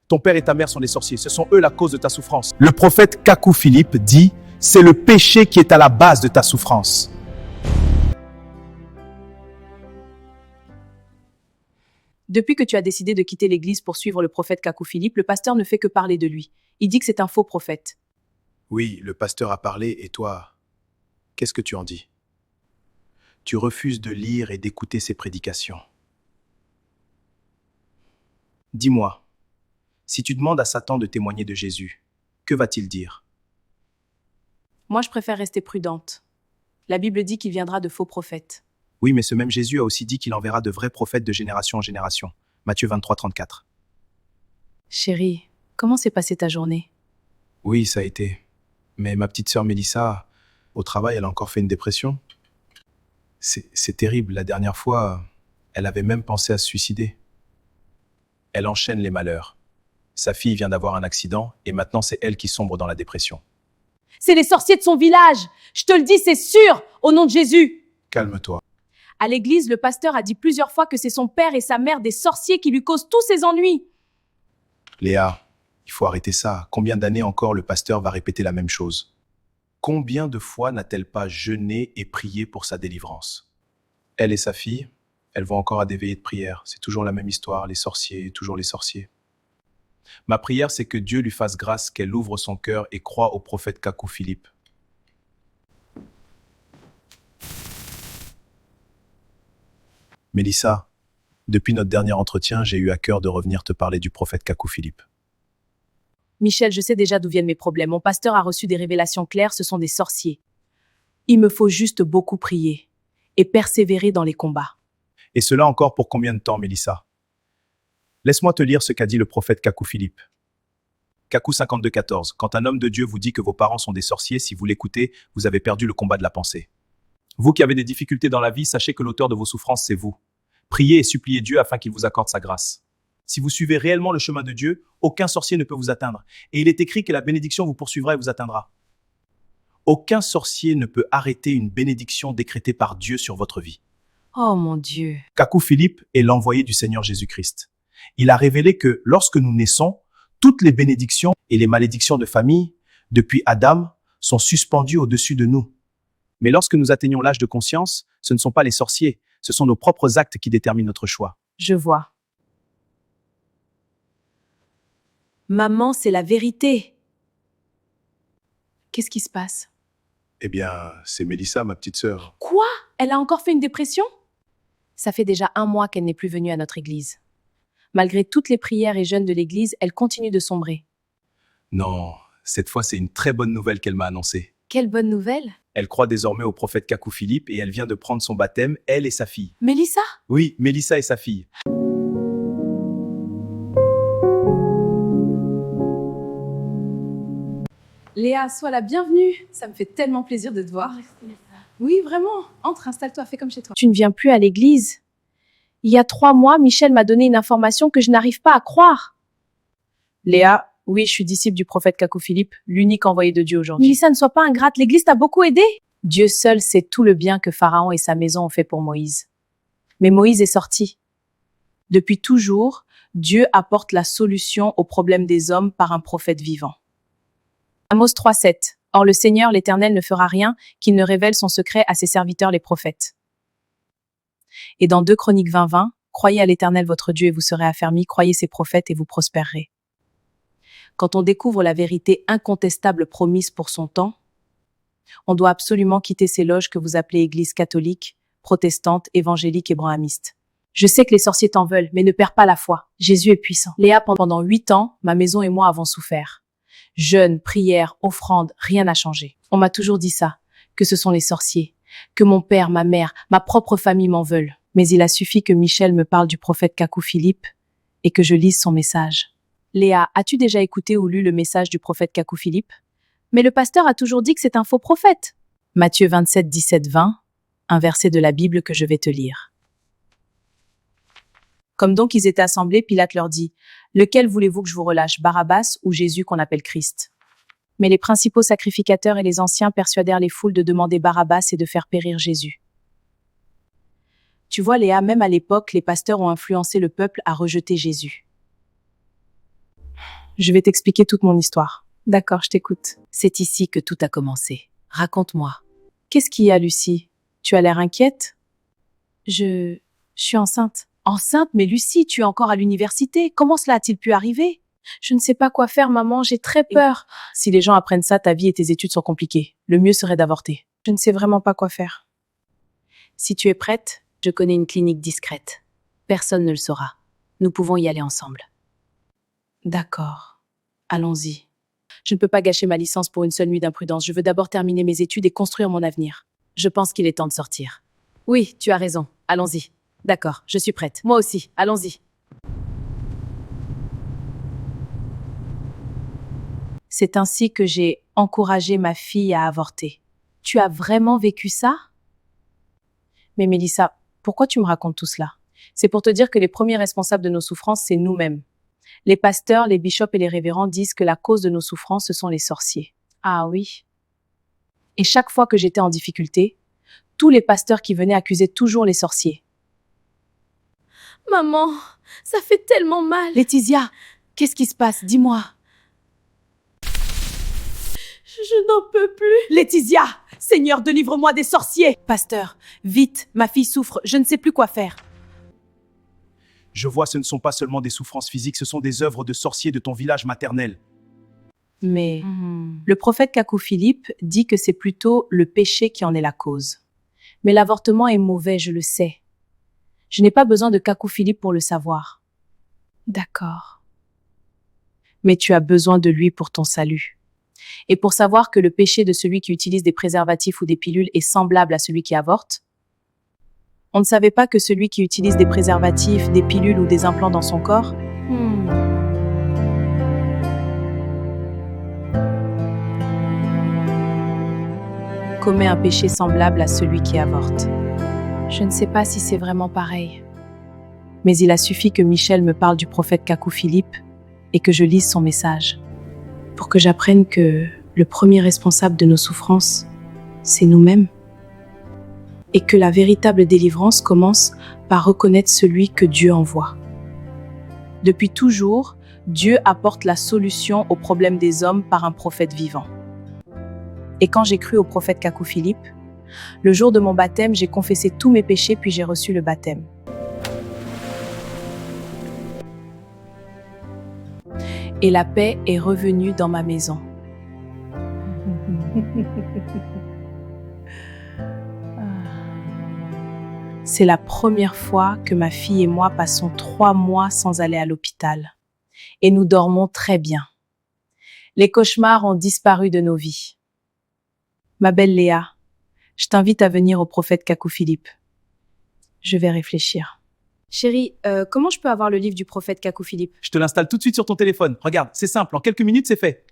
Ton père et ta mère sont des sorciers. Ce sont eux la cause de ta souffrance. Le prophète Kakou Philippe dit, c'est le péché qui est à la base de ta souffrance. Depuis que tu as décidé de quitter l'église pour suivre le prophète Kakou Philippe, le pasteur ne fait que parler de lui. Il dit que c'est un faux prophète. Oui, le pasteur a parlé et toi, qu'est-ce que tu en dis? Tu refuses de lire et d'écouter ses prédications. Dis-moi, si tu demandes à Satan de témoigner de Jésus, que va-t-il dire? Moi, je préfère rester prudente. La Bible dit qu'il viendra de faux prophètes. Oui, mais ce même Jésus a aussi dit qu'il enverra de vrais prophètes de génération en génération. Matthieu 23, 34. Chérie, comment s'est passée ta journée? Oui, ça a été. Mais ma petite sœur Mélissa, au travail, elle a encore fait une dépression. C'est terrible. La dernière fois, elle avait même pensé à se suicider. Elle enchaîne les malheurs. Sa fille vient d'avoir un accident et maintenant c'est elle qui sombre dans la dépression. C'est les sorciers de son village. Je te le dis, c'est sûr, au nom de Jésus. Calme-toi. À l'église, le pasteur a dit plusieurs fois que c'est son père et sa mère des sorciers qui lui causent tous ses ennuis. Léa, il faut arrêter ça. Combien d'années encore le pasteur va répéter la même chose? Combien de fois n'a-t-elle pas jeûné et prié pour sa délivrance? Elle et sa fille, elles vont encore à des veillées de prière. C'est toujours la même histoire, les sorciers, toujours les sorciers. Ma prière, c'est que Dieu lui fasse grâce, qu'elle ouvre son cœur et croie au prophète Kakou Philippe. Mélissa, depuis notre dernier entretien, j'ai eu à cœur de revenir te parler du prophète Kakou Philippe. Michel, je sais déjà d'où viennent mes problèmes. Mon pasteur a reçu des révélations claires, ce sont des sorciers. Il me faut juste beaucoup prier et persévérer dans les combats. Et cela encore pour combien de temps, Mélissa? Laisse-moi te lire ce qu'a dit le prophète Kakou Philippe. Kakou 52, 14. Quand un homme de Dieu vous dit que vos parents sont des sorciers, si vous l'écoutez, vous avez perdu le combat de la pensée. Vous qui avez des difficultés dans la vie, sachez que l'auteur de vos souffrances, c'est vous. Priez et suppliez Dieu afin qu'il vous accorde sa grâce. Si vous suivez réellement le chemin de Dieu, aucun sorcier ne peut vous atteindre. Et il est écrit que la bénédiction vous poursuivra et vous atteindra. Aucun sorcier ne peut arrêter une bénédiction décrétée par Dieu sur votre vie. Oh mon Dieu. Kakou Philippe est l'envoyé du Seigneur Jésus-Christ. Il a révélé que lorsque nous naissons, toutes les bénédictions et les malédictions de famille, depuis Adam, sont suspendues au-dessus de nous. Mais lorsque nous atteignons l'âge de conscience, ce ne sont pas les sorciers, ce sont nos propres actes qui déterminent notre choix. Je vois. Maman, c'est la vérité. Qu'est-ce qui se passe? Eh bien, c'est Mélissa, ma petite sœur. Quoi? Elle a encore fait une dépression? Ça fait déjà 1 mois qu'elle n'est plus venue à notre église. Malgré toutes les prières et jeûnes de l'église, elle continue de sombrer. Non, cette fois, c'est une très bonne nouvelle qu'elle m'a annoncée. Quelle bonne nouvelle! Elle croit désormais au prophète Kakou Philippe et elle vient de prendre son baptême, elle et sa fille. Mélissa? Oui, Mélissa et sa fille. Léa, sois la bienvenue. Ça me fait tellement plaisir de te voir. Oui, vraiment. Entre, installe-toi, fais comme chez toi. Tu ne viens plus à l'église. Il y a 3 mois, Michel m'a donné une information que je n'arrive pas à croire. Léa, oui, je suis disciple du prophète Kakou Philippe, l'unique envoyé de Dieu aujourd'hui. Mélissa, ne sois pas ingrate, l'église t'a beaucoup aidé. Dieu seul sait tout le bien que Pharaon et sa maison ont fait pour Moïse. Mais Moïse est sorti. Depuis toujours, Dieu apporte la solution aux problèmes des hommes par un prophète vivant. Amos 3,7. Or le Seigneur, l'Éternel, ne fera rien qu'il ne révèle son secret à ses serviteurs les prophètes. Et dans 2 Chroniques 20:20, croyez à l'Éternel votre Dieu et vous serez affermis, croyez ses prophètes et vous prospérerez. Quand on découvre la vérité incontestable promise pour son temps, on doit absolument quitter ces loges que vous appelez église catholique, protestante, évangélique et brahmiste. Je sais que les sorciers t'en veulent, mais ne perds pas la foi. Jésus est puissant. Léa, pendant 8 ans, ma maison et moi avons souffert. Jeûne, prière, offrande, rien n'a changé. On m'a toujours dit ça, que ce sont les sorciers, que mon père, ma mère, ma propre famille m'en veulent. Mais il a suffi que Michel me parle du prophète Kakou Philippe et que je lise son message. Léa, as-tu déjà écouté ou lu le message du prophète Kakou Philippe? Mais le pasteur a toujours dit que c'est un faux prophète. Matthieu 27, 17, 20, un verset de la Bible que je vais te lire. Comme donc ils étaient assemblés, Pilate leur dit « Lequel voulez-vous que je vous relâche, Barabbas ou Jésus qu'on appelle Christ ?» Mais les principaux sacrificateurs et les anciens persuadèrent les foules de demander Barabbas et de faire périr Jésus. Tu vois, Léa, même à l'époque, les pasteurs ont influencé le peuple à rejeter Jésus. Je vais t'expliquer toute mon histoire. D'accord, je t'écoute. C'est ici que tout a commencé. Raconte-moi. Qu'est-ce qu'il y a, Lucie? Tu as l'air inquiète? Je suis enceinte. Enceinte, mais Lucie, tu es encore à l'université. Comment cela a-t-il pu arriver? Je ne sais pas quoi faire, maman, j'ai très peur. Si les gens apprennent ça, ta vie et tes études sont compliquées. Le mieux serait d'avorter. Je ne sais vraiment pas quoi faire. Si tu es prête, je connais une clinique discrète. Personne ne le saura. Nous pouvons y aller ensemble. D'accord. Allons-y. Je ne peux pas gâcher ma licence pour une seule nuit d'imprudence. Je veux d'abord terminer mes études et construire mon avenir. Je pense qu'il est temps de sortir. Oui, tu as raison. Allons-y. D'accord, je suis prête. Moi aussi, allons-y. C'est ainsi que j'ai encouragé ma fille à avorter. Tu as vraiment vécu ça? Mais Mélissa, pourquoi tu me racontes tout cela? C'est pour te dire que les premiers responsables de nos souffrances, c'est nous-mêmes. Les pasteurs, les bishops et les révérends disent que la cause de nos souffrances, ce sont les sorciers. Ah oui. Et chaque fois que j'étais en difficulté, tous les pasteurs qui venaient accusaient toujours les sorciers. Maman, ça fait tellement mal. Laetitia, qu'est-ce qui se passe? Dis-moi. Je n'en peux plus. Laetitia, Seigneur, délivre-moi des sorciers. Pasteur, vite, ma fille souffre, je ne sais plus quoi faire. Je vois, ce ne sont pas seulement des souffrances physiques, ce sont des œuvres de sorciers de ton village maternel. Mais le prophète Kakou Philippe dit que c'est plutôt le péché qui en est la cause. Mais l'avortement est mauvais, je le sais. Je n'ai pas besoin de Kakou Philippe pour le savoir. D'accord. Mais tu as besoin de lui pour ton salut. Et pour savoir que le péché de celui qui utilise des préservatifs ou des pilules est semblable à celui qui avorte, on ne savait pas que celui qui utilise des préservatifs, des pilules ou des implants dans son corps commet un péché semblable à celui qui avorte. Je ne sais pas si c'est vraiment pareil. Mais il a suffi que Michel me parle du prophète Kakou Philippe et que je lise son message pour que j'apprenne que le premier responsable de nos souffrances, c'est nous-mêmes. Et que la véritable délivrance commence par reconnaître celui que Dieu envoie. Depuis toujours, Dieu apporte la solution aux problèmes des hommes par un prophète vivant. Et quand j'ai cru au prophète Kakou Philippe, le jour de mon baptême, j'ai confessé tous mes péchés puis j'ai reçu le baptême. Et la paix est revenue dans ma maison. C'est la première fois que ma fille et moi passons 3 mois sans aller à l'hôpital. Et nous dormons très bien. Les cauchemars ont disparu de nos vies. Ma belle Léa, je t'invite à venir au prophète Kakou Philippe. Je vais réfléchir. Chérie, comment je peux avoir le livre du prophète Kakou Philippe? Je te l'installe tout de suite sur ton téléphone. Regarde, c'est simple, en quelques minutes, c'est fait.